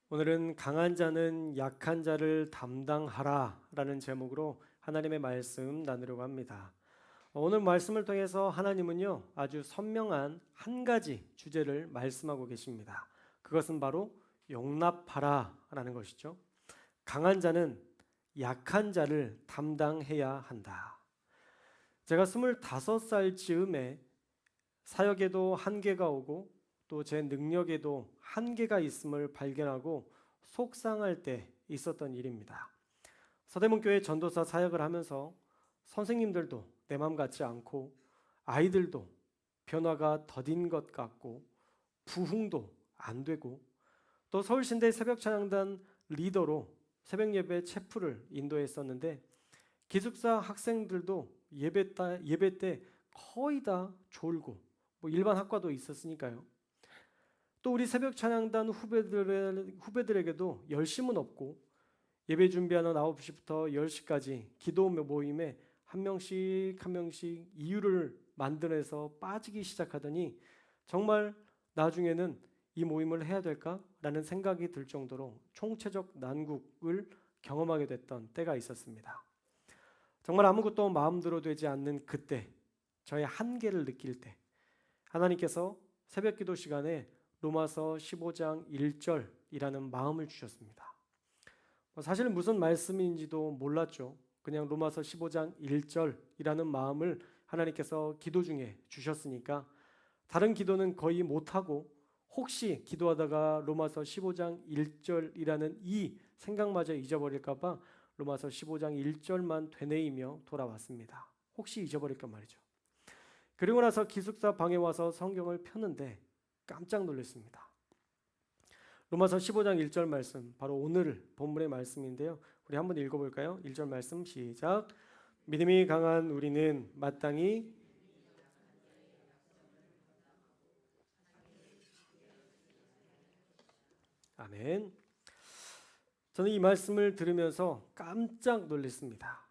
오늘은 강한 자는 약한 자를 담당하라 라는 제목으로 하나님의 말씀 나누려고 합니다. 오늘 말씀을 통해서 하나님은요, 아주 선명한 한 가지 주제를 말씀하고 계십니다. 그것은 바로 용납하라 라는 것이죠. 강한 자는 약한 자를 담당해야 한다. 제가 25살 즈음에 사역에도 한계가 오고 또 제 능력에도 한계가 있음을 발견하고 속상할 때 있었던 일입니다. 서대문교회 전도사 사역을 하면서 선생님들도 내 맘 같지 않고 아이들도 변화가 더딘 것 같고 부흥도 안 되고 또 서울신대 새벽찬양단 리더로 새벽 예배 체프를 인도했었는데 기숙사 학생들도 예배 때 거의 다 졸고 뭐 일반 학과도 있었으니까요. 또 우리 새벽 찬양단 후배들에게도 열심은 없고 예배 준비하는 9시부터 10시까지 기도 모임에 한 명씩 이유를 만들어서 빠지기 시작하더니 정말 나중에는 이 모임을 해야 될까라는 생각이 들 정도로 총체적 난국을 경험하게 됐던 때가 있었습니다. 정말 아무것도 마음대로 되지 않는 그때, 저의 한계를 느낄 때 하나님께서 새벽 기도 시간에 로마서 15장 1절이라는 마음을 주셨습니다. 사실 무슨 말씀인지도 몰랐죠. 그냥 로마서 15장 1절이라는 마음을 하나님께서 기도 중에 주셨으니까 다른 기도는 거의 못하고 혹시 기도하다가 로마서 15장 1절이라는 이 생각마저 잊어버릴까 봐 로마서 15장 1절만 되뇌이며 돌아왔습니다. 혹시 잊어버릴까 말이죠. 그리고 나서 기숙사 방에 와서 성경을 폈는데 깜짝 놀랐습니다. 로마서 15장 1절 말씀, 바로 오늘 본문의 말씀인데요. 우리 한번 읽어볼까요? 1절 말씀 시작. 믿음이 강한 우리는 마땅히 아멘. 저는 이 말씀을 들으면서 깜짝 놀랐습니다.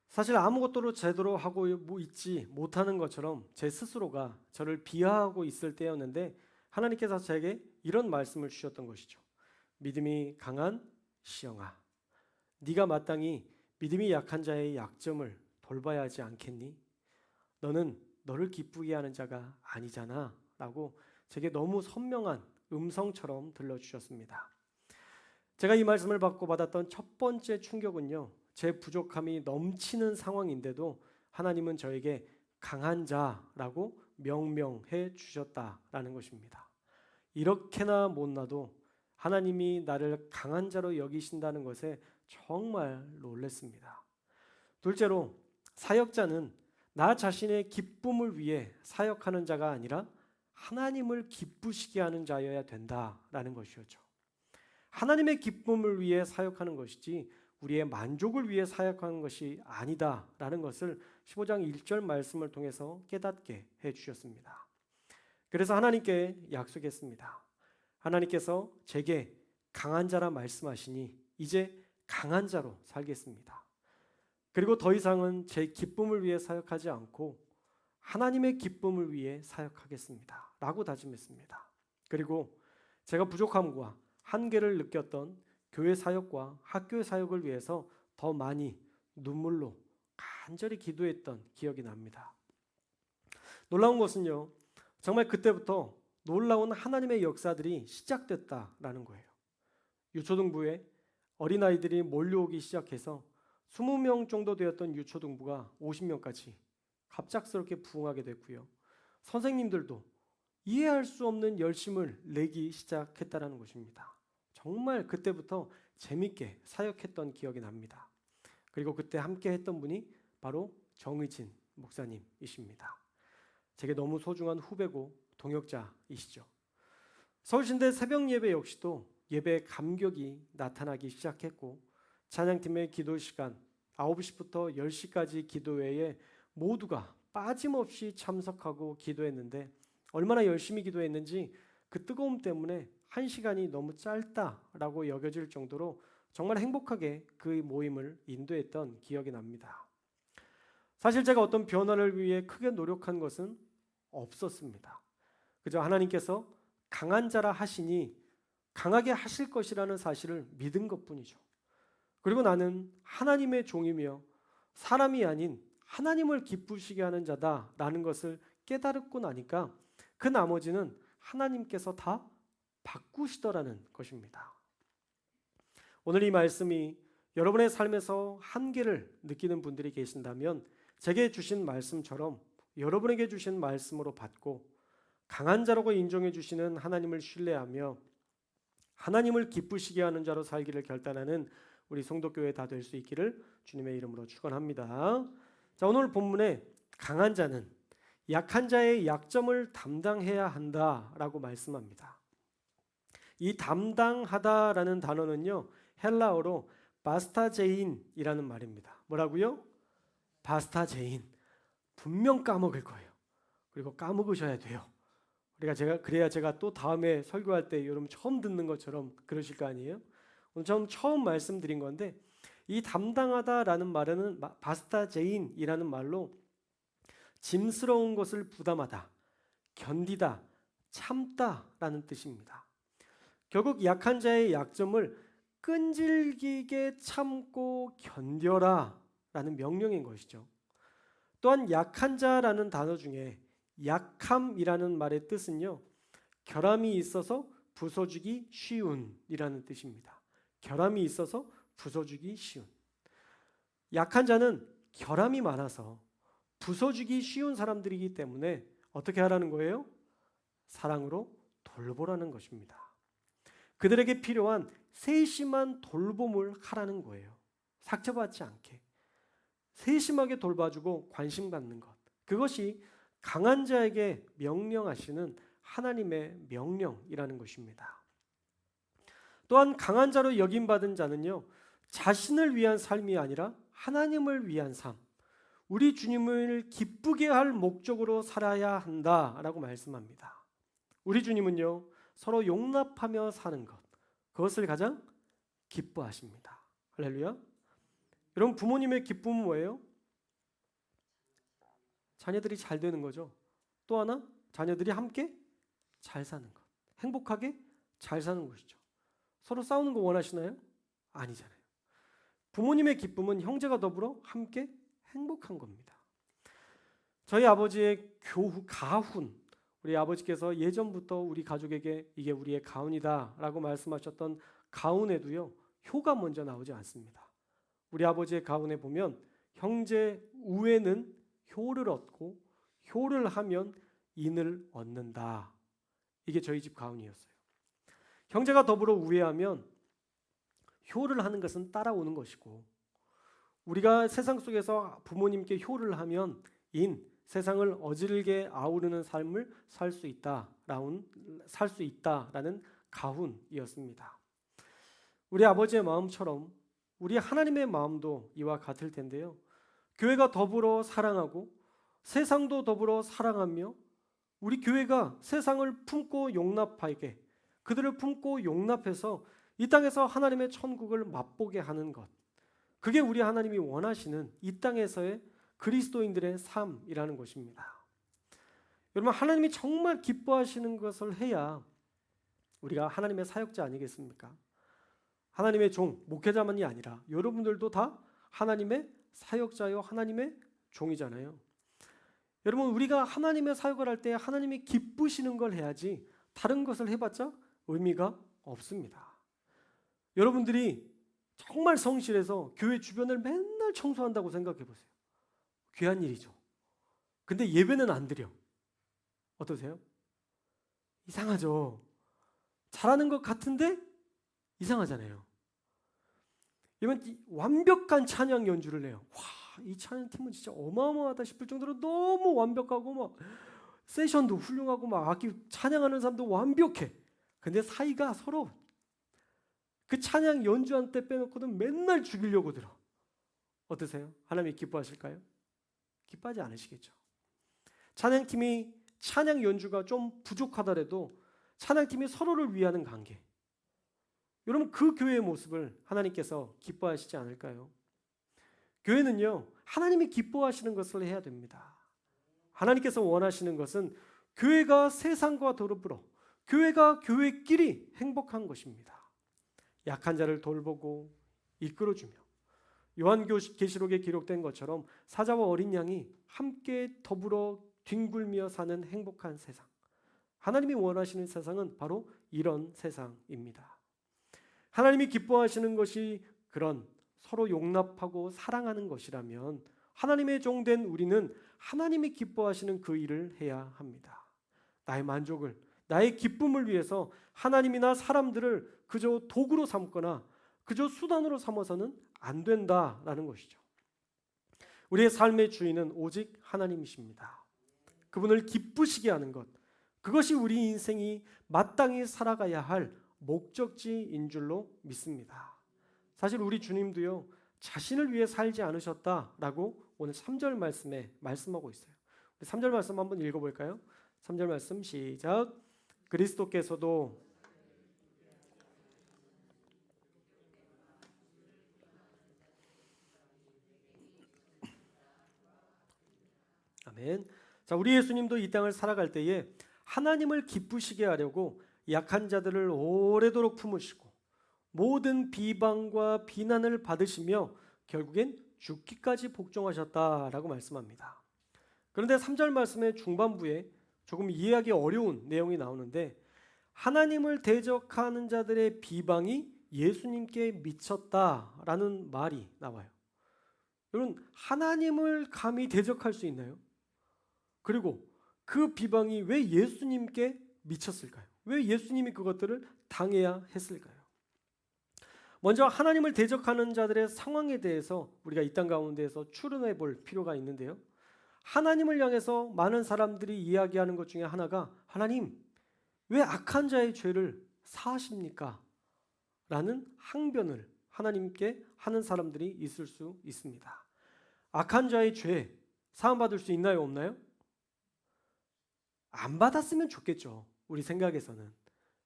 사실 아무것도 제대로 하고 있지 못하는 것처럼 제 스스로가 저를 비하하고 있을 때였는데 하나님께서 제게 이런 말씀을 주셨던 것이죠. 믿음이 강한 시영아, 네가 마땅히 믿음이 약한 자의 약점을 돌봐야 하지 않겠니? 너는 너를 기쁘게 하는 자가 아니잖아 라고 제게 너무 선명한 음성처럼 들려주셨습니다. 제가 이 말씀을 받고 받았던 첫 번째 충격은요, 제 부족함이 넘치는 상황인데도 하나님은 저에게 강한 자라고 명명해 주셨다라는 것입니다. 이렇게나 못나도 하나님이 나를 강한 자로 여기신다는 것에 정말 놀랐습니다. 둘째로, 사역자는 나 자신의 기쁨을 위해 사역하는 자가 아니라 하나님을 기쁘시게 하는 자여야 된다라는 것이었죠. 하나님의 기쁨을 위해 사역하는 것이지 우리의 만족을 위해 사역하는 것이 아니다라는 것을 15장 1절 말씀을 통해서 깨닫게 해주셨습니다. 그래서 하나님께 약속했습니다. 하나님께서 제게 강한 자라 말씀하시니 이제 강한 자로 살겠습니다. 그리고 더 이상은 제 기쁨을 위해 사역하지 않고 하나님의 기쁨을 위해 사역하겠습니다 라고 다짐했습니다. 그리고 제가 부족함과 한계를 느꼈던 교회 사역과 학교의 사역을 위해서 더 많이 눈물로 간절히 기도했던 기억이 납니다. 놀라운 것은요, 정말 그때부터 놀라운 하나님의 역사들이 시작됐다라는 거예요. 유초등부에 어린아이들이 몰려오기 시작해서 20명 정도 되었던 유초등부가 50명까지 갑작스럽게 부흥하게 됐고요. 선생님들도 이해할 수 없는 열심을 내기 시작했다는 것입니다. 정말 그때부터 재밌게 사역했던 기억이 납니다. 그리고 그때 함께 했던 분이 바로 정의진 목사님이십니다. 제게 너무 소중한 후배고 동역자이시죠. 서울신대 새벽 예배 역시도 예배 감격이 나타나기 시작했고 찬양팀의 기도 시간 9시부터 10시까지 기도회에 모두가 빠짐없이 참석하고 기도했는데 얼마나 열심히 기도했는지 그 뜨거움 때문에 1시간이 너무 짧다라고 여겨질 정도로 정말 행복하게 그 모임을 인도했던 기억이 납니다. 사실 제가 어떤 변화를 위해 크게 노력한 것은 없었습니다. 그저 하나님께서 강한 자라 하시니 강하게 하실 것이라는 사실을 믿은 것뿐이죠. 그리고 나는 하나님의 종이며 사람이 아닌 하나님을 기쁘시게 하는 자다라는 것을 깨달았고 나니까 그 나머지는 하나님께서 다 바꾸시더라는 것입니다. 오늘 이 말씀이 여러분의 삶에서 한계를 느끼는 분들이 계신다면 제게 주신 말씀처럼 여러분에게 주신 말씀으로 받고 강한 자라고 인정해 주시는 하나님을 신뢰하며 하나님을 기쁘시게 하는 자로 살기를 결단하는 우리 성도교회 다 될 수 있기를 주님의 이름으로 축원합니다. 자, 오늘 본문에 강한 자는 약한 자의 약점을 담당해야 한다라고 말씀합니다. 이 담당하다라는 단어는요, 헬라어로 바스타제인이라는 말입니다. 뭐라고요? 바스타제인. 분명 까먹을 거예요. 그리고 까먹으셔야 돼요. 그래야 제가 또 다음에 설교할 때 여러분 처음 듣는 것처럼 그러실 거 아니에요? 오늘 처음 말씀드린 건데 이 담당하다라는 말은 바스타제인이라는 말로 짐스러운 것을 부담하다, 견디다, 참다라는 뜻입니다. 결국 약한 자의 약점을 끈질기게 참고 견뎌라 라는 명령인 것이죠. 또한 약한 자라는 단어 중에 약함이라는 말의 뜻은요, 결함이 있어서 부서지기 쉬운 이라는 뜻입니다. 결함이 있어서 부서지기 쉬운. 약한 자는 결함이 많아서 부서지기 쉬운 사람들이기 때문에 어떻게 하라는 거예요? 사랑으로 돌보라는 것입니다. 그들에게 필요한 세심한 돌봄을 하라는 거예요. 삭제받지 않게 세심하게 돌봐주고 관심받는 것, 그것이 강한 자에게 명령하시는 하나님의 명령이라는 것입니다. 또한 강한 자로 여김받은 자는요, 자신을 위한 삶이 아니라 하나님을 위한 삶, 우리 주님을 기쁘게 할 목적으로 살아야 한다라고 말씀합니다. 우리 주님은요, 서로 용납하며 사는 것, 그것을 가장 기뻐하십니다. 할렐루야. 여러분, 부모님의 기쁨은 뭐예요? 자녀들이 잘 되는 거죠. 또 하나, 자녀들이 함께 잘 사는 것, 행복하게 잘 사는 것이죠. 서로 싸우는 거 원하시나요? 아니잖아요. 부모님의 기쁨은 형제가 더불어 함께 행복한 겁니다. 저희 아버지의 가훈, 우리 아버지께서 예전부터 우리 가족에게 이게 우리의 가훈이다 라고 말씀하셨던 가훈에도요, 효가 먼저 나오지 않습니다. 우리 아버지의 가훈에 보면 형제 우애는 효를 얻고 효를 하면 인을 얻는다. 이게 저희 집 가훈이었어요. 형제가 더불어 우애하면 효를 하는 것은 따라오는 것이고, 우리가 세상 속에서 부모님께 효를 하면 세상을 어질게 아우르는 삶을 살 수 있다라는 가훈이었습니다. 우리 아버지의 마음처럼 우리 하나님의 마음도 이와 같을 텐데요. 교회가 더불어 사랑하고 세상도 더불어 사랑하며 우리 교회가 세상을 품고 용납하게, 그들을 품고 용납해서 이 땅에서 하나님의 천국을 맛보게 하는 것, 그게 우리 하나님이 원하시는 이 땅에서의 그리스도인들의 삶이라는 것입니다. 여러분, 하나님이 정말 기뻐하시는 것을 해야 우리가 하나님의 사역자 아니겠습니까? 하나님의 종, 목회자만이 아니라 여러분들도 다 하나님의 사역자요, 하나님의 종이잖아요. 여러분, 우리가 하나님의 사역을 할 때 하나님이 기쁘시는 걸 해야지 다른 것을 해봤자 의미가 없습니다. 여러분들이 정말 성실해서 교회 주변을 맨날 청소한다고 생각해 보세요. 귀한 일이죠. 근데 예배는 안 드려. 어떠세요? 이상하죠. 잘하는 것 같은데 이상하잖아요. 이번 완벽한 찬양 연주를 해요. 와, 이 찬양팀은 진짜 어마어마하다 싶을 정도로 너무 완벽하고 막 세션도 훌륭하고 막 악기 찬양하는 사람도 완벽해. 근데 사이가 서로 그 찬양 연주한 때 빼놓고는 맨날 죽이려고 들어. 어떠세요? 하나님이 기뻐하실까요? 기뻐하지 않으시겠죠. 찬양팀이 찬양 연주가 좀 부족하더라도 찬양팀이 서로를 위하는 관계, 여러분, 그 교회의 모습을 하나님께서 기뻐하시지 않을까요? 교회는요, 하나님이 기뻐하시는 것을 해야 됩니다. 하나님께서 원하시는 것은 교회가 세상과 더불어, 교회가 교회끼리 행복한 것입니다. 약한 자를 돌보고 이끌어주며 요한계시록에 기록된 것처럼 사자와 어린 양이 함께 더불어 뒹굴며 사는 행복한 세상. 하나님이 원하시는 세상은 바로 이런 세상입니다. 하나님이 기뻐하시는 것이 그런 서로 용납하고 사랑하는 것이라면 하나님의 종된 우리는 하나님이 기뻐하시는 그 일을 해야 합니다. 나의 만족을, 나의 기쁨을 위해서 하나님이나 사람들을 그저 도구로 삼거나 그저 수단으로 삼아서는 안 된다라는 것이죠. 우리의 삶의 주인은 오직 하나님이십니다. 그분을 기쁘시게 하는 것, 그것이 우리 인생이 마땅히 살아가야 할 목적지인 줄로 믿습니다. 사실 우리 주님도요, 자신을 위해 살지 않으셨다라고 오늘 3절 말씀에 말씀하고 있어요. 우리 3절 말씀 한번 읽어볼까요? 3절 말씀 시작. 그리스도께서도 아멘. 자, 우리 예수님도 이 땅을 살아갈 때에 하나님을 기쁘시게 하려고 약한 자들을 오래도록 품으시고 모든 비방과 비난을 받으시며 결국엔 죽기까지 복종하셨다라고 말씀합니다. 그런데 3절 말씀의 중반부에 조금 이해하기 어려운 내용이 나오는데 하나님을 대적하는 자들의 비방이 예수님께 미쳤다라는 말이 나와요. 여러분, 하나님을 감히 대적할 수 있나요? 그리고 그 비방이 왜 예수님께 미쳤을까요? 왜 예수님이 그것들을 당해야 했을까요? 먼저 하나님을 대적하는 자들의 상황에 대해서 우리가 이 땅 가운데에서 추론해 볼 필요가 있는데요. 하나님을 향해서 많은 사람들이 이야기하는 것 중에 하나가 하나님, 왜 악한 자의 죄를 사하십니까? 라는 항변을 하나님께 하는 사람들이 있을 수 있습니다. 악한 자의 죄 사함받을 수 있나요? 없나요? 안 받았으면 좋겠죠. 우리 생각에서는.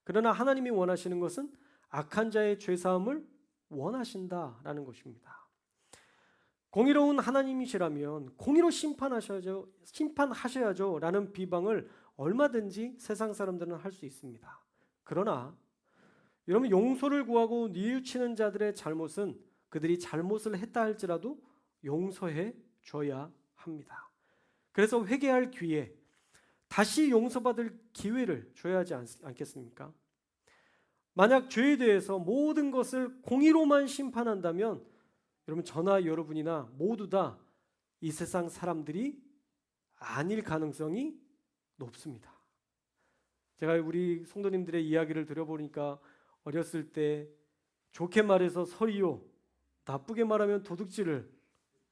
그러나 하나님이 원하시는 것은 악한 자의 죄사함을 원하신다라는 것입니다. 공의로운 하나님이시라면 공의로 심판하셔야죠 라는 비방을 얼마든지 세상 사람들은 할 수 있습니다. 그러나 여러분, 용서를 구하고 뉘우치는 자들의 잘못은 그들이 잘못을 했다 할지라도 용서해 줘야 합니다. 그래서 회개할 기회, 다시 용서받을 기회를 줘야 하지 않겠습니까? 만약 죄에 대해서 모든 것을 공의로만 심판한다면 여러분, 저나 여러분이나 모두 다 이 세상 사람들이 아닐 가능성이 높습니다. 제가 우리 성도님들의 이야기를 들어보니까 어렸을 때 좋게 말해서 서리요, 나쁘게 말하면 도둑질을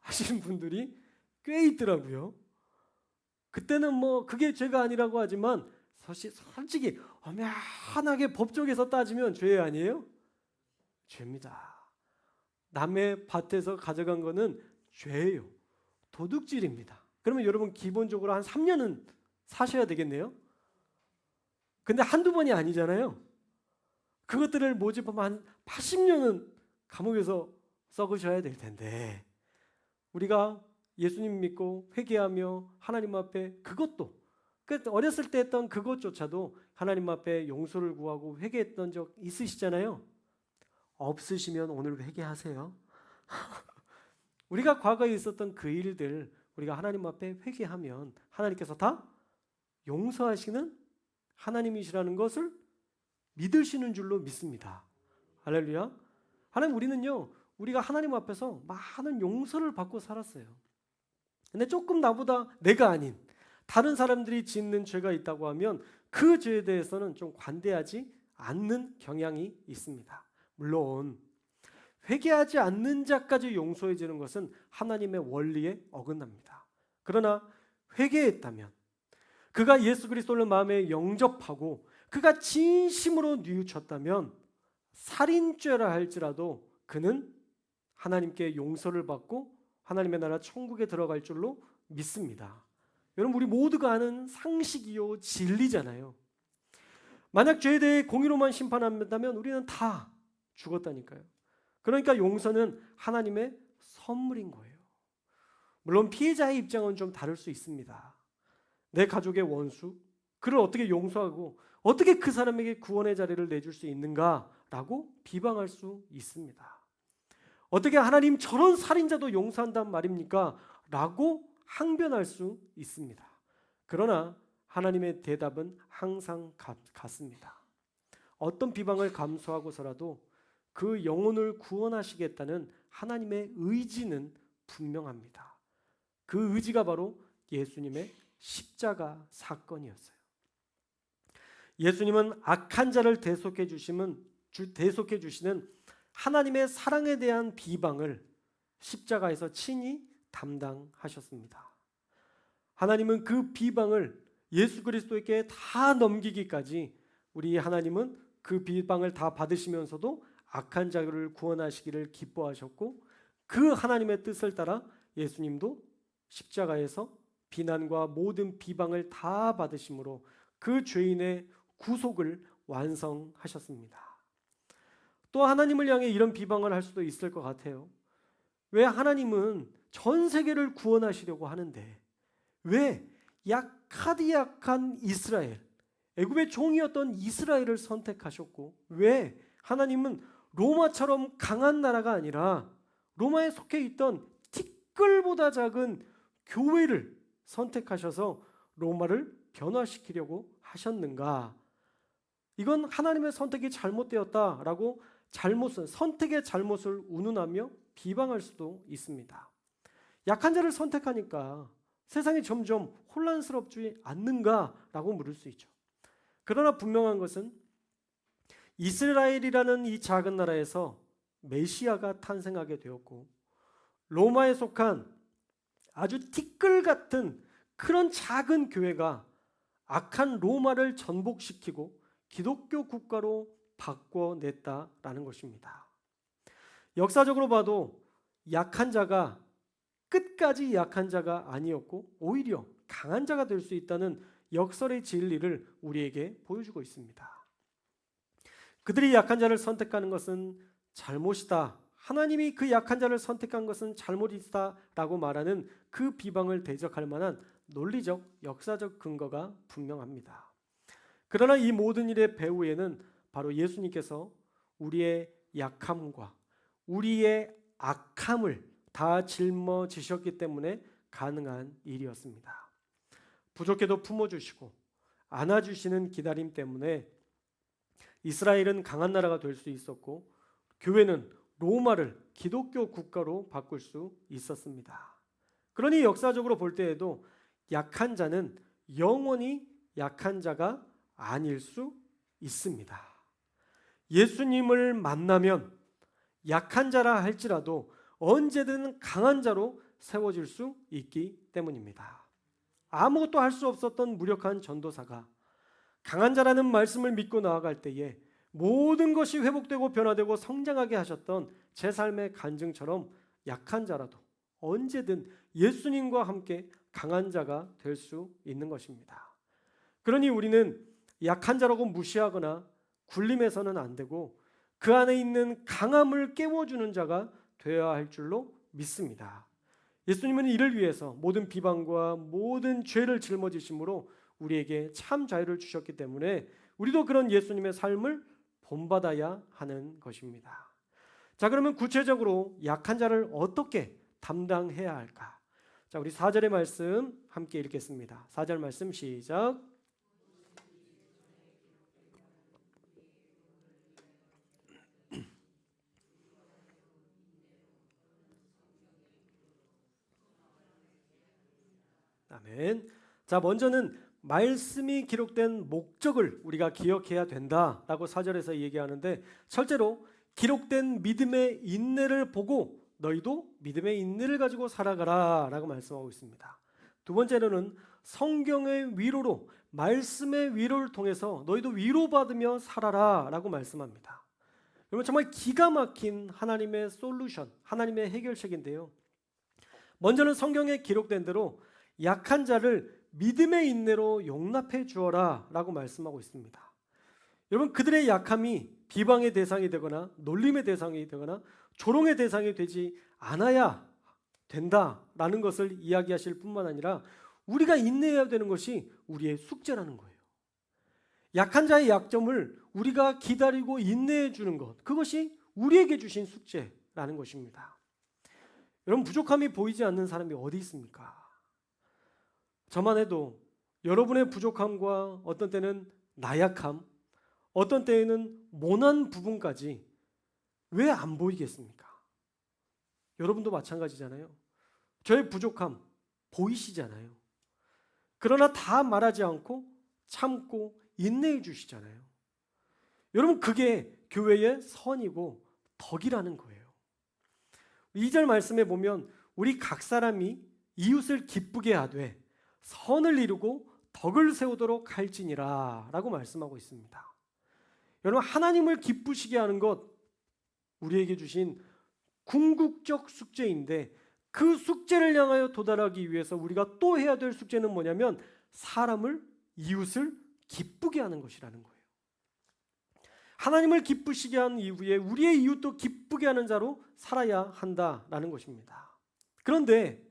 하시는 분들이 꽤 있더라고요. 그때는 뭐 그게 죄가 아니라고 하지만 솔직히 엄연하게 법적에서 따지면 죄 아니에요? 죄입니다. 남의 밭에서 가져간 거는 죄예요. 도둑질입니다. 그러면 여러분 기본적으로 한 3년은 사셔야 되겠네요. 근데 한두 번이 아니잖아요. 그것들을 모집하면 한 80년은 감옥에서 썩으셔야 될 텐데 우리가 예수님 믿고 회개하며 하나님 앞에 그것도 어렸을 때 했던 그것조차도 하나님 앞에 용서를 구하고 회개했던 적 있으시잖아요. 없으시면 오늘 회개하세요. 우리가 과거에 있었던 그 일들 우리가 하나님 앞에 회개하면 하나님께서 다 용서하시는 하나님이시라는 것을 믿으시는 줄로 믿습니다. 할렐루야. 하나님, 우리는요, 우리가 하나님 앞에서 많은 용서를 받고 살았어요. 근데 조금 나보다 내가 아닌 다른 사람들이 짓는 죄가 있다고 하면 그 죄에 대해서는 좀 관대하지 않는 경향이 있습니다. 물론 회개하지 않는 자까지 용서해 주는 것은 하나님의 원리에 어긋납니다. 그러나 회개했다면 그가 예수 그리스도를 마음에 영접하고 그가 진심으로 뉘우쳤다면 살인죄라 할지라도 그는 하나님께 용서를 받고 하나님의 나라 천국에 들어갈 줄로 믿습니다. 여러분, 우리 모두가 아는 상식이요 진리잖아요. 만약 죄에 대해 공의로만 심판한다면 우리는 다 죽었다니까요. 그러니까 용서는 하나님의 선물인 거예요. 물론 피해자의 입장은 좀 다를 수 있습니다. 내 가족의 원수, 그를 어떻게 용서하고 어떻게 그 사람에게 구원의 자리를 내줄 수 있는가라고 비방할 수 있습니다. 어떻게 하나님 저런 살인자도 용서한단 말입니까? 라고 항변할 수 있습니다. 그러나 하나님의 대답은 항상 같습니다. 어떤 비방을 감수하고서라도 그 영혼을 구원하시겠다는 하나님의 의지는 분명합니다. 그 의지가 바로 예수님의 십자가 사건이었어요. 예수님은 악한 자를 대속해 주시는 하나님의 사랑에 대한 비방을 십자가에서 친히 담당하셨습니다. 하나님은 그 비방을 예수 그리스도에게 다 넘기기까지 우리 하나님은 그 비방을 다 받으시면서도 악한 자를 구원하시기를 기뻐하셨고, 그 하나님의 뜻을 따라 예수님도 십자가에서 비난과 모든 비방을 다 받으심으로 그 죄인의 구속을 완성하셨습니다. 또 하나님을 향해 이런 비방을 할 수도 있을 것 같아요. 왜 하나님은 전 세계를 구원하시려고 하는데 왜 약한 이스라엘, 애굽의 종이었던 이스라엘을 선택하셨고, 왜 하나님은 로마처럼 강한 나라가 아니라 로마에 속해 있던 티끌보다 작은 교회를 선택하셔서 로마를 변화시키려고 하셨는가? 이건 하나님의 선택이 잘못되었다라고 선택의 잘못을 운운하며 비방할 수도 있습니다. 약한 자를 선택하니까 세상이 점점 혼란스럽지 않는가라고 물을 수 있죠. 그러나 분명한 것은 이스라엘이라는 이 작은 나라에서 메시아가 탄생하게 되었고, 로마에 속한 아주 티끌 같은 그런 작은 교회가 악한 로마를 전복시키고 기독교 국가로 바꿔냈다라는 것입니다. 역사적으로 봐도 약한 자가 끝까지 약한 자가 아니었고 오히려 강한 자가 될 수 있다는 역설의 진리를 우리에게 보여주고 있습니다. 그들이 약한 자를 선택하는 것은 잘못이다, 하나님이 그 약한 자를 선택한 것은 잘못이다라고 말하는 그 비방을 대적할 만한 논리적, 역사적 근거가 분명합니다. 그러나 이 모든 일의 배후에는 바로 예수님께서 우리의 약함과 우리의 악함을 다 짊어지셨기 때문에 가능한 일이었습니다. 부족해도 품어주시고 안아주시는 기다림 때문에 이스라엘은 강한 나라가 될 수 있었고, 교회는 로마를 기독교 국가로 바꿀 수 있었습니다. 그러니 역사적으로 볼 때에도 약한 자는 영원히 약한 자가 아닐 수 있습니다. 예수님을 만나면 약한 자라 할지라도 언제든 강한 자로 세워질 수 있기 때문입니다. 아무것도 할 수 없었던 무력한 전도사가 강한 자라는 말씀을 믿고 나아갈 때에 모든 것이 회복되고 변화되고 성장하게 하셨던 제 삶의 간증처럼 약한 자라도 언제든 예수님과 함께 강한 자가 될 수 있는 것입니다. 그러니 우리는 약한 자라고 무시하거나 굴림해서는 안 되고 그 안에 있는 강함을 깨워주는 자가 되어야 할 줄로 믿습니다. 예수님은 이를 위해서 모든 비방과 모든 죄를 짊어지심으로 우리에게 참 자유를 주셨기 때문에 우리도 그런 예수님의 삶을 본받아야 하는 것입니다. 자, 그러면 구체적으로 약한 자를 어떻게 담당해야 할까? 자, 우리 4절의 말씀 함께 읽겠습니다. 4절 말씀 시작. 아멘. 자, 먼저는 말씀이 기록된 목적을 우리가 기억해야 된다라고 4절에서 얘기하는데, 첫째로 기록된 믿음의 인내를 보고 너희도 믿음의 인내를 가지고 살아가라 라고 말씀하고 있습니다. 두 번째로는 성경의 위로로, 말씀의 위로를 통해서 너희도 위로받으며 살아라 라고 말씀합니다. 여러분, 정말 기가 막힌 하나님의 솔루션, 하나님의 해결책인데요, 먼저는 성경에 기록된 대로 약한 자를 믿음의 인내로 용납해 주어라 라고 말씀하고 있습니다. 여러분, 그들의 약함이 비방의 대상이 되거나 놀림의 대상이 되거나 조롱의 대상이 되지 않아야 된다라는 것을 이야기하실 뿐만 아니라 우리가 인내해야 되는 것이 우리의 숙제라는 거예요. 약한 자의 약점을 우리가 기다리고 인내해 주는 것, 그것이 우리에게 주신 숙제라는 것입니다. 여러분, 부족함이 보이지 않는 사람이 어디 있습니까? 저만 해도 여러분의 부족함과 어떤 때는 나약함, 어떤 때에는 모난 부분까지 왜 안 보이겠습니까? 여러분도 마찬가지잖아요. 저의 부족함 보이시잖아요. 그러나 다 말하지 않고 참고 인내해 주시잖아요. 여러분, 그게 교회의 선이고 덕이라는 거예요. 2절 말씀에 보면 우리 각 사람이 이웃을 기쁘게 하되 선을 이루고 덕을 세우도록 할지니라 라고 말씀하고 있습니다. 여러분, 하나님을 기쁘시게 하는 것 우리에게 주신 궁극적 숙제인데, 그 숙제를 향하여 도달하기 위해서 우리가 또 해야 될 숙제는 뭐냐면 사람을, 이웃을 기쁘게 하는 것이라는 거예요. 하나님을 기쁘시게 한 이후에 우리의 이웃도 기쁘게 하는 자로 살아야 한다라는 것입니다. 그런데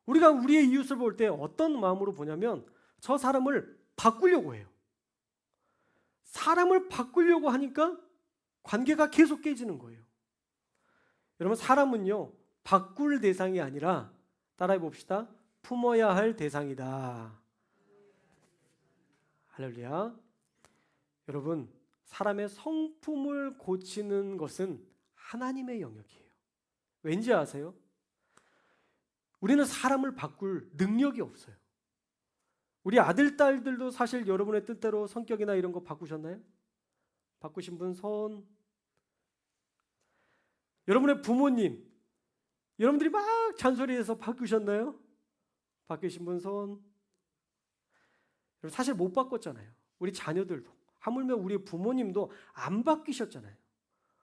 우리가 우리의 이웃을 볼 때 어떤 마음으로 보냐면 저 사람을 바꾸려고 해요. 사람을 바꾸려고 하니까 관계가 계속 깨지는 거예요. 여러분, 사람은요, 바꿀 대상이 아니라, 따라해 봅시다, 품어야 할 대상이다. 할렐루야. 여러분, 사람의 성품을 고치는 것은 하나님의 영역이에요. 왠지 아세요? 우리는 사람을 바꿀 능력이 없어요. 우리 아들, 딸들도 사실 여러분의 뜻대로 성격이나 이런 거 바꾸셨나요? 바꾸신 분 손. 여러분의 부모님, 여러분들이 막 잔소리해서 바꾸셨나요? 바꾸신 분 손. 사실 못 바꿨잖아요. 우리 자녀들도, 하물며 우리 부모님도 안 바뀌셨잖아요.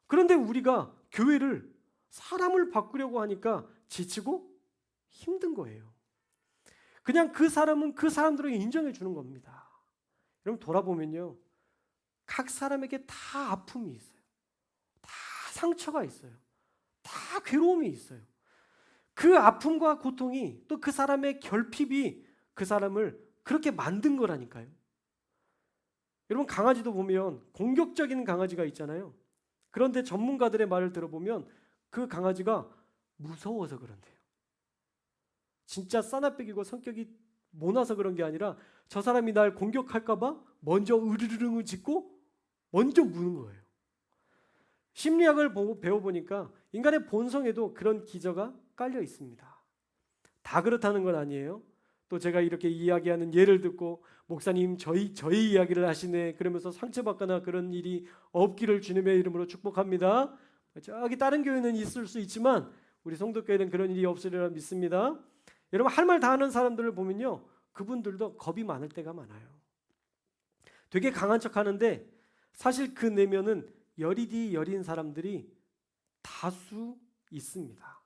그런데 우리가 교회를, 사람을 바꾸려고 하니까 지치고 힘든 거예요. 그냥 그 사람은 그 사람들에게 인정해 주는 겁니다. 여러분, 돌아보면요, 각 사람에게 다 아픔이 있어요. 다 상처가 있어요. 다 괴로움이 있어요. 그 아픔과 고통이, 또 그 사람의 결핍이 그 사람을 그렇게 만든 거라니까요. 여러분, 강아지도 보면 공격적인 강아지가 있잖아요. 그런데 전문가들의 말을 들어보면 그 강아지가 무서워서 그런데요. 진짜 싸납백이고 성격이 모나서 그런 게 아니라 저 사람이 날 공격할까 봐 먼저 으르르릉을 짖고 먼저 무는 거예요. 심리학을 배워보니까 인간의 본성에도 그런 기저가 깔려 있습니다. 다 그렇다는 건 아니에요. 또 제가 이렇게 이야기하는 예를 듣고 목사님 저희 이야기를 하시네 그러면서 상처받거나 그런 일이 없기를 주님의 이름으로 축복합니다. 저기 다른 교회는 있을 수 있지만 우리 성도교회는 그런 일이 없으리라 믿습니다. 여러분, 할 말 다 하는 사람들을 보면요, 그분들도 겁이 많을 때가 많아요. 되게 강한 척 하는데 사실 그 내면은 여리디 여린 사람들이 다수 있습니다.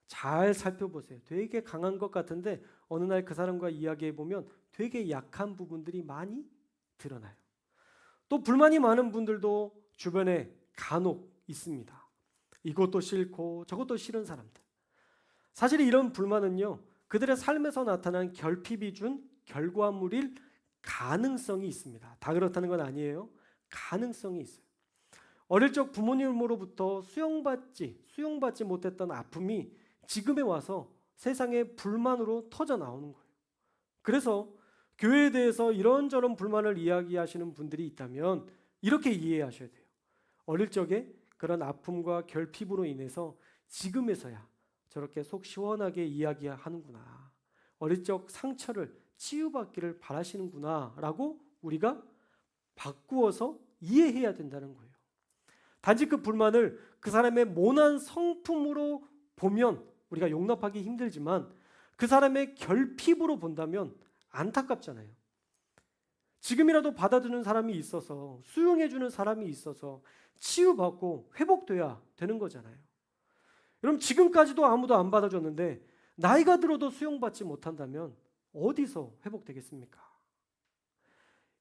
잘 살펴보세요. 되게 강한 것 같은데 어느 날 그 사람과 이야기해 보면 되게 약한 부분들이 많이 드러나요. 또 불만이 많은 분들도 주변에 간혹 있습니다. 이것도 싫고 저것도 싫은 사람들. 사실 이런 불만은요, 그들의 삶에서 나타난 결핍이 준 결과물일 가능성이 있습니다. 다 그렇다는 건 아니에요. 가능성이 있어요. 어릴 적 부모님으로부터 수용받지 못했던 아픔이 지금에 와서 세상의 불만으로 터져 나오는 거예요. 그래서 교회에 대해서 이런저런 불만을 이야기하시는 분들이 있다면 이렇게 이해하셔야 돼요. 어릴 적에 그런 아픔과 결핍으로 인해서 지금에서야 저렇게 속 시원하게 이야기하는구나. 어릴 적 상처를 치유받기를 바라시는구나 라고 우리가 바꾸어서 이해해야 된다는 거예요. 단지 그 불만을 그 사람의 모난 성품으로 보면 우리가 용납하기 힘들지만 그 사람의 결핍으로 본다면 안타깝잖아요. 지금이라도 받아주는 사람이 있어서, 수용해주는 사람이 있어서 치유받고 회복돼야 되는 거잖아요. 여러분, 지금까지도 아무도 안 받아줬는데 나이가 들어도 수용받지 못한다면 어디서 회복되겠습니까?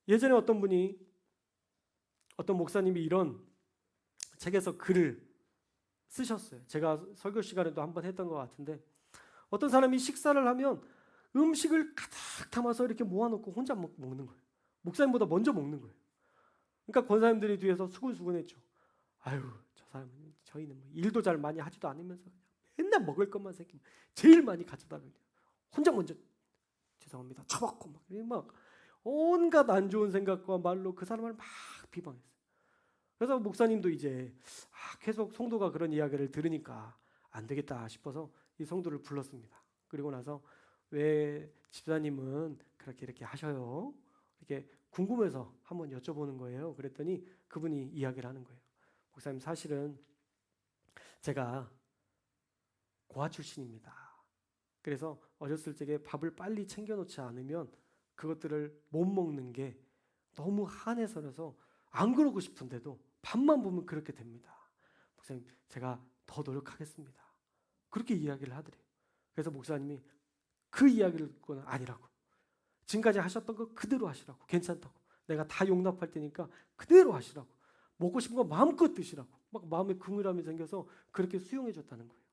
예전에 어떤 목사님이 이런 책에서 글을 쓰셨어요. 제가 설교 시간에도 한번 했던 것 같은데, 어떤 사람이 식사를 하면 음식을 가득 담아서 이렇게 모아놓고 혼자 먹는 거예요. 목사님보다 먼저 먹는 거예요. 그러니까 권사님들이 뒤에서 수근수근했죠. 아유, 저 사람은 저희는 뭐 일도 잘 많이 하지도 않으면서 그냥 맨날 먹을 것만 생기면 제일 많이 가져다 그냥 혼자 먼저 죄송합니다 처먹고 막 온갖 안 좋은 생각과 말로 그 사람을 막 비방했어요. 그래서 목사님도 이제 계속 성도가 그런 이야기를 들으니까 안 되겠다 싶어서 이 성도를 불렀습니다. 그리고 나서 왜 집사님은 그렇게 이렇게 하셔요? 이렇게 궁금해서 한번 여쭤보는 거예요. 그랬더니 그분이 이야기를 하는 거예요. 목사님, 사실은 제가 고아 출신입니다. 그래서 어렸을 적에 밥을 빨리 챙겨놓지 않으면 그것들을 못 먹는 게 너무 한해서라서 안 그러고 싶은데도 밥만 보면 그렇게 됩니다. 목사님, 제가 더 노력하겠습니다. 그렇게 이야기를 하더래요. 그래서 목사님이 그 이야기를 듣고는 아니라고, 지금까지 하셨던 거 그대로 하시라고, 괜찮다고, 내가 다 용납할 테니까 그대로 하시라고, 먹고 싶은 거 마음껏 드시라고 막 마음에 긍휼함이 생겨서 그렇게 수용해 줬다는 거예요.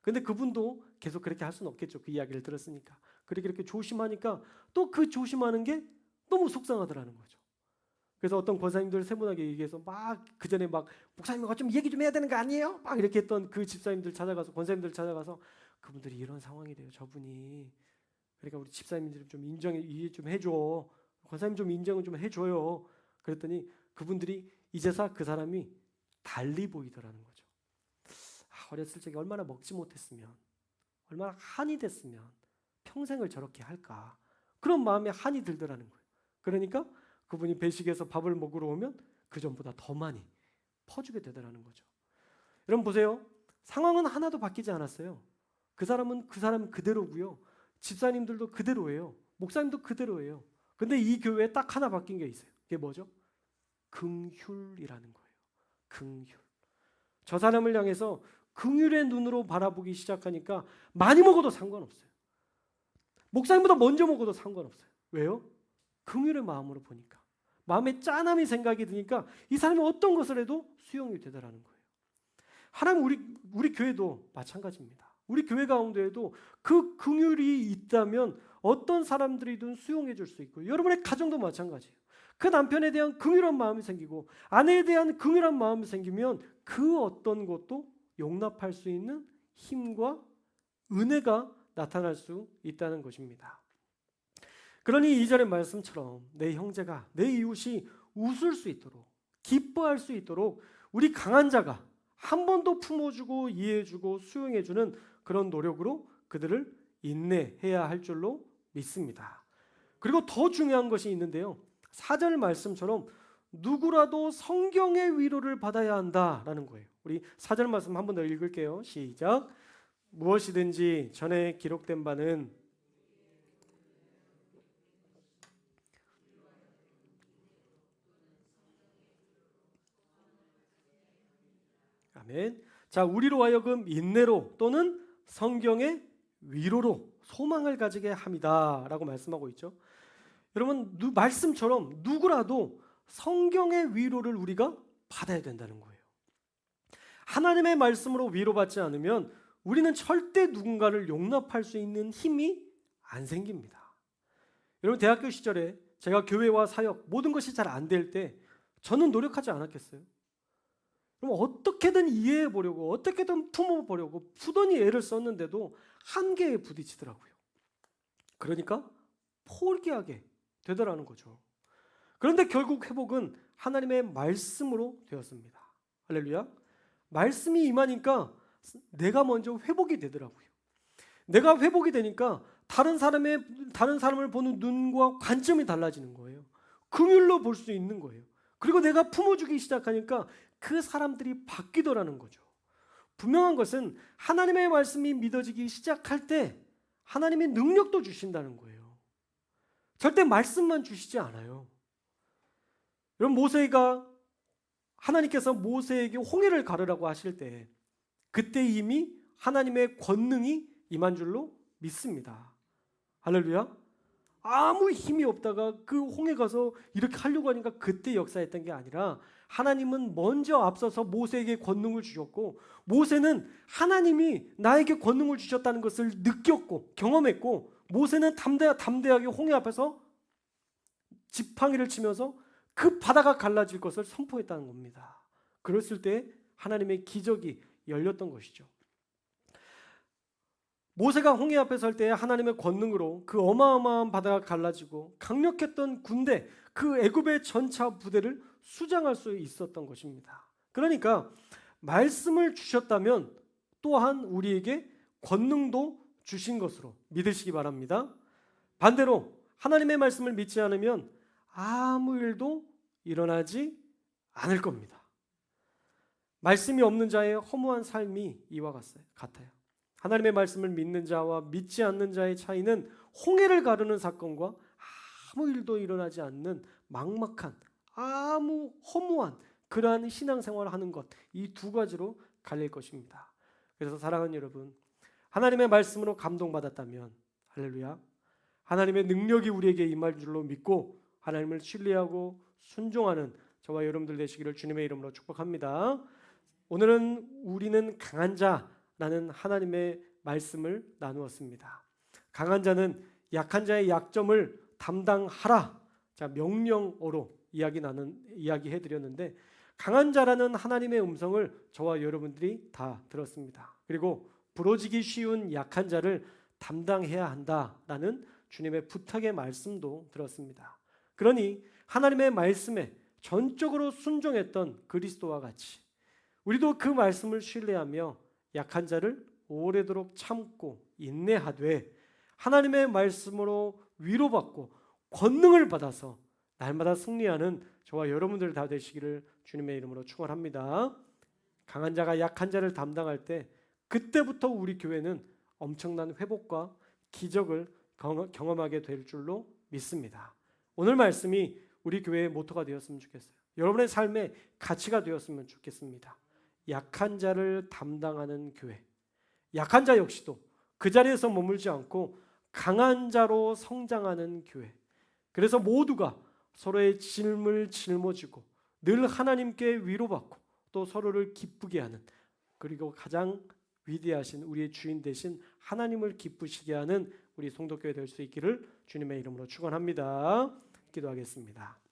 근데 그분도 계속 그렇게 할 수는 없겠죠. 그 이야기를 들었으니까. 그렇게 조심하니까 또 그 조심하는 게 너무 속상하더라는 거죠. 그래서 어떤 권사님들 세분하게 얘기해서 막 그 전에 막 목사님 좀 얘기 좀 해야 되는 거 아니에요? 막 이렇게 했던 그 집사님들 찾아가서, 권사님들 찾아가서 그분들이 이런 상황이래요. 저분이. 그러니까 우리 집사님들 좀 이해 좀 해줘. 권사님 좀 인정을 좀 해줘요. 그랬더니 그분들이 이제서 그 사람이 달리 보이더라는 거죠. 어렸을 적에 얼마나 먹지 못했으면, 얼마나 한이 됐으면 평생을 저렇게 할까, 그런 마음에 한이 들더라는 거예요. 그러니까 그분이 배식에서 밥을 먹으러 오면 그 전보다 더 많이 퍼주게 되더라는 거죠. 여러분 보세요. 상황은 하나도 바뀌지 않았어요. 그 사람은 그 사람 그대로고요. 집사님들도 그대로예요. 목사님도 그대로예요. 근데 이 교회에 딱 하나 바뀐 게 있어요. 그게 뭐죠? 긍휼이라는 거예요. 긍휼. 저 사람을 향해서 긍휼의 눈으로 바라보기 시작하니까 많이 먹어도 상관없어요. 목사님보다 먼저 먹어도 상관없어요. 왜요? 긍휼의 마음으로 보니까. 마음에 짠함이 생각이 드니까 이 사람이 어떤 것을 해도 수용이 되더라는 거예요. 하나님, 우리 교회도 마찬가지입니다. 우리 교회 가운데에도 그 긍휼이 있다면 어떤 사람들이든 수용해 줄 수 있고, 여러분의 가정도 마찬가지예요. 그 남편에 대한 긍휼한 마음이 생기고 아내에 대한 긍휼한 마음이 생기면 그 어떤 것도 용납할 수 있는 힘과 은혜가 나타날 수 있다는 것입니다. 그러니 2절의 말씀처럼 내 형제가, 내 이웃이 웃을 수 있도록, 기뻐할 수 있도록 우리 강한 자가 한 번 더 품어주고 이해해주고 수용해주는 그런 노력으로 그들을 인내해야 할 줄로 믿습니다. 그리고 더 중요한 것이 있는데요. 4절 말씀처럼 누구라도 성경의 위로를 받아야 한다라는 거예요. 우리 4절 말씀 한 번 더 읽을게요. 시작. 무엇이든지 전에 기록된 바는 아멘. 자, 우리로 하여금 인내로 또는 성경의 위로로 소망을 가지게 합니다라고 말씀하고 있죠. 여러분, 말씀처럼 누구라도 성경의 위로를 우리가 받아야 된다는 거예요. 하나님의 말씀으로 위로받지 않으면 우리는 절대 누군가를 용납할 수 있는 힘이 안 생깁니다. 여러분, 대학교 시절에 제가 교회와 사역 모든 것이 잘 안 될 때 저는 노력하지 않았겠어요? 그럼 어떻게든 이해해 보려고, 어떻게든 품어보려고 푸더니 애를 썼는데도 한계에 부딪히더라고요. 그러니까 포기하게 되더라는 거죠. 그런데 결국 회복은 하나님의 말씀으로 되었습니다. 할렐루야. 말씀이 임하니까 내가 먼저 회복이 되더라고요. 내가 회복이 되니까 다른 사람을 보는 눈과 관점이 달라지는 거예요. 긍휼로 볼 수 있는 거예요. 그리고 내가 품어주기 시작하니까 그 사람들이 바뀌더라는 거죠. 분명한 것은 하나님의 말씀이 믿어지기 시작할 때 하나님의 능력도 주신다는 거예요. 절대 말씀만 주시지 않아요. 여러분, 하나님께서 모세에게 홍해를 가르라고 하실 때 그때 이미 하나님의 권능이 임한 줄로 믿습니다. 할렐루야. 아무 힘이 없다가 그 홍해 가서 이렇게 하려고 하니까 그때 역사했던 게 아니라 하나님은 먼저 앞서서 모세에게 권능을 주셨고, 모세는 하나님이 나에게 권능을 주셨다는 것을 느꼈고 경험했고, 모세는 담대하게 홍해 앞에서 지팡이를 치면서 그 바다가 갈라질 것을 선포했다는 겁니다. 그랬을 때 하나님의 기적이 열렸던 것이죠. 모세가 홍해 앞에 설 때 하나님의 권능으로 그 어마어마한 바다가 갈라지고 강력했던 군대, 그 애굽의 전차 부대를 수장할 수 있었던 것입니다. 그러니까 말씀을 주셨다면 또한 우리에게 권능도 주신 것으로 믿으시기 바랍니다. 반대로 하나님의 말씀을 믿지 않으면 아무 일도 일어나지 않을 겁니다. 말씀이 없는 자의 허무한 삶이 이와 같아요. 하나님의 말씀을 믿는 자와 믿지 않는 자의 차이는 홍해를 가르는 사건과 아무 일도 일어나지 않는 막막한, 아무 허무한 그러한 신앙생활을 하는 것, 이 두 가지로 갈릴 것입니다. 그래서 사랑하는 여러분, 하나님의 말씀으로 감동받았다면 할렐루야, 하나님의 능력이 우리에게 임할 줄로 믿고 하나님을 신뢰하고 순종하는 저와 여러분들 되시기를 주님의 이름으로 축복합니다. 오늘은 우리는 강한 자라는 하나님의 말씀을 나누었습니다. 강한 자는 약한 자의 약점을 담당하라. 자, 명령어로 이야기해 드렸는데, 강한 자라는 하나님의 음성을 저와 여러분들이 다 들었습니다. 그리고 부러지기 쉬운 약한 자를 담당해야 한다라는 주님의 부탁의 말씀도 들었습니다. 그러니 하나님의 말씀에 전적으로 순종했던 그리스도와 같이 우리도 그 말씀을 신뢰하며 약한 자를 오래도록 참고 인내하되 하나님의 말씀으로 위로받고 권능을 받아서 날마다 승리하는 저와 여러분들 다 되시기를 주님의 이름으로 축원합니다. 강한 자가 약한 자를 담당할 때 그때부터 우리 교회는 엄청난 회복과 기적을 경험하게 될 줄로 믿습니다. 오늘 말씀이 우리 교회의 모토가 되었으면 좋겠어요. 여러분의 삶의 가치가 되었으면 좋겠습니다. 약한 자를 담당하는 교회, 약한 자 역시도 그 자리에서 머물지 않고 강한 자로 성장하는 교회. 그래서 모두가 서로의 짐을 짊어지고 늘 하나님께 위로받고 또 서로를 기쁘게 하는, 그리고 가장 위대하신 우리의 주인 되신 하나님을 기쁘시게 하는 우리 송도교회 될 수 있기를 주님의 이름으로 축원합니다. 기도하겠습니다.